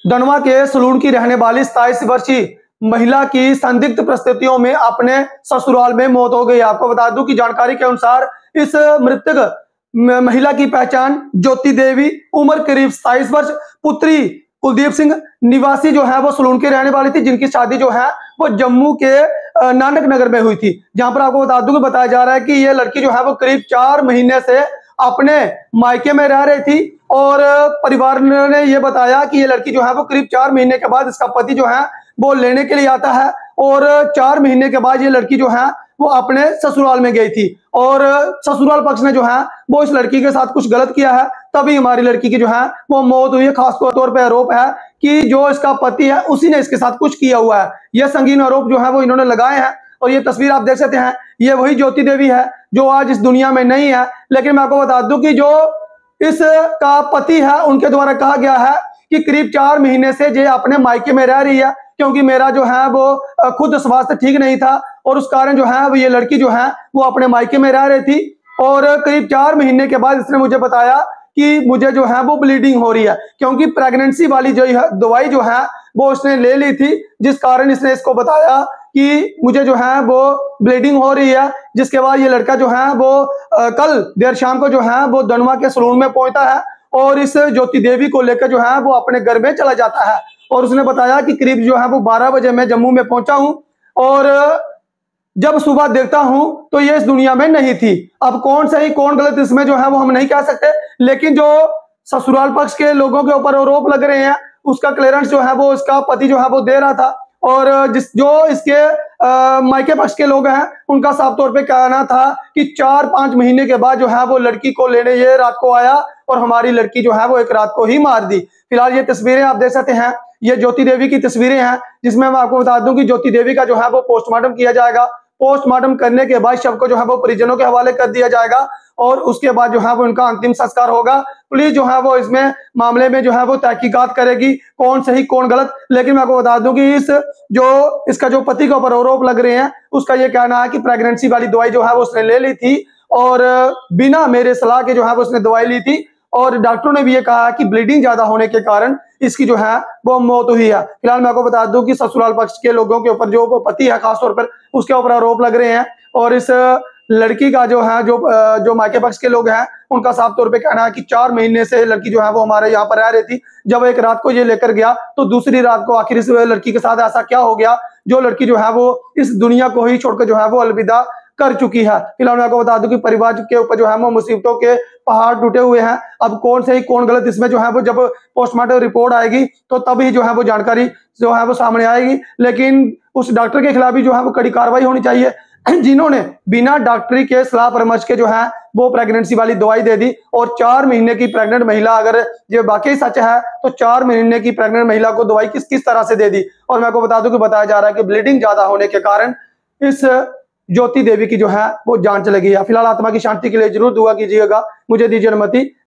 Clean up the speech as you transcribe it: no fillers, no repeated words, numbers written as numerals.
दनवा के सलून की रहने वाली 27 वर्षीय महिला की संदिग्ध परिस्थितियों में अपने ससुराल में मौत हो गई। आपको बता दूं कि जानकारी के अनुसार इस मृतक महिला की पहचान ज्योति देवी, उम्र करीब 27 वर्ष, पुत्री कुलदीप सिंह, निवासी जो है वो सलून की रहने वाली थी, जिनकी शादी जो है वो जम्मू के नानक नगर में हुई थी। जहां पर आपको बता दूं कि बताया जा रहा है कि ये लड़की जो है वो करीब 4 महीने से अपने मायके में रह रही थी और परिवार ने ये बताया कि ये लड़की जो है वो करीब 4 महीने के बाद इसका पति जो है वो लेने के लिए आता है और 4 महीने के बाद ये लड़की जो है वो अपने ससुराल में गई थी और ससुराल पक्ष ने जो है वो इस लड़की के साथ कुछ गलत किया है, तभी हमारी लड़की की जो है वो मौत हुई है। खास तौर पे आरोप है कि जो इसका पति है उसी ने इसके साथ कुछ किया हुआ है। यह संगीन आरोप जो है वो इन्होंने लगाए हैं और ये तस्वीर आप देख सकते हैं, ये वही ज्योति देवी है जो आज इस दुनिया में नहीं है। लेकिन मैं आपको बता दूं कि जो इसका पति है उनके द्वारा कहा गया है कि करीब 4 महीने से ये अपने मायके में रह रही है, क्योंकि मेरा जो है वो खुद स्वास्थ्य ठीक नहीं था और उस कारण जो है वो ये लड़की जो है वो अपने मायके में रह रही थी और करीब 4 महीने के बाद इसने मुझे बताया कि मुझे जो है वो ब्लीडिंग हो रही है, क्योंकि प्रेगनेंसी वाली जो है दवाई जो है वो उसने ले ली थी, जिस कारण इसने इसको बताया कि मुझे जो है वो ब्लीडिंग हो रही है। जिसके बाद ये लड़का जो है वो कल देर शाम को जो है वो दनवा के सलून में पहुंचता है और इस ज्योति देवी को लेकर जो है वो अपने घर में चला जाता है और उसने बताया कि करीब जो है वो 12 बजे मैं जम्मू में पहुंचा हूं और जब सुबह देखता हूं तो ये इस दुनिया में नहीं थी। अब कौन सही कौन गलत इसमें जो है वो हम नहीं कह सकते, लेकिन जो ससुराल पक्ष के लोगों के ऊपर आरोप लग रहे हैं उसका क्लियरेंस जो है वो इसका पति जो है वो दे रहा था और जो इसके मायके पक्ष के लोग हैं उनका साफ तौर पे कहना था कि 4-5 महीने के बाद जो है वो लड़की को लेने ये रात को आया और हमारी लड़की जो है वो एक रात को ही मार दी। फिलहाल ये तस्वीरें आप देख सकते हैं, ये ज्योति देवी की तस्वीरें हैं, जिसमें मैं आपको बता दूं कि ज्योति देवी का जो है वो पोस्टमार्टम किया जाएगा। पोस्टमार्टम करने के बाद शव को जो है वो परिजनों के हवाले कर दिया जाएगा और उसके बाद जो है वो इनका अंतिम संस्कार होगा। पुलिस जो है वो इसमें मामले में जो है वो तहकीकात करेगी कौन सही कौन गलत। लेकिन मैं आपको बता दूं कि इसका जो पति के ऊपर आरोप लग रहे हैं उसका ये कहना है कि प्रेगनेंसी वाली दवाई जो है वो उसने ले ली थी और बिना मेरे सलाह के जो है वो उसने दवाई ली थी और डॉक्टरों ने भी ये कहा कि ब्लीडिंग ज्यादा होने के कारण इसकी जो है वो मौत हुई है। फिलहाल मैं आपको बता दूं कि ससुराल पक्ष के लोगों के ऊपर जो पति है खासतौर पर उसके ऊपर आरोप लग रहे हैं और इस लड़की का जो है जो मायके पक्ष के लोग हैं उनका साफ तौर पे कहना है कि 4 महीने से लड़की जो है वो हमारे यहाँ पर रह रही थी। जब एक रात को ये लेकर गया तो दूसरी रात को आखिर इस लड़की के साथ ऐसा क्या हो गया जो लड़की जो है वो इस दुनिया को ही छोड़कर जो है वो अलविदा कर चुकी है। फिलहाल मैं आपको बता दूं कि परिवार के ऊपर जो है वो मुसीबतों के पहाड़ टूटे हुए हैं। अब कौन सही कौन गलत इसमें जो है वो जब पोस्टमार्टम रिपोर्ट आएगी तो तभी जो है वो जानकारी जो है वो सामने आएगी। लेकिन उस डॉक्टर के खिलाफ भी जो है वो कड़ी कार्रवाई होनी चाहिए जिन्होंने बिना डॉक्टरी के सलाह परामर्श के जो है वो प्रेगनेंसी वाली दवाई दे दी और 4 महीने की प्रेग्नेंट महिला, अगर ये वाकई सच है तो 4 महीने की प्रेग्नेंट महिला को दवाई किस किस तरह से दे दी। और मैं आपको बता दूं कि बताया जा रहा है कि ब्लीडिंग ज्यादा होने के कारण इस ज्योति देवी की जो है वो जान चली गई है। फिलहाल आत्मा की शांति के लिए जरूर दुआ कीजिएगा। मुझे दीजिए अनुमति।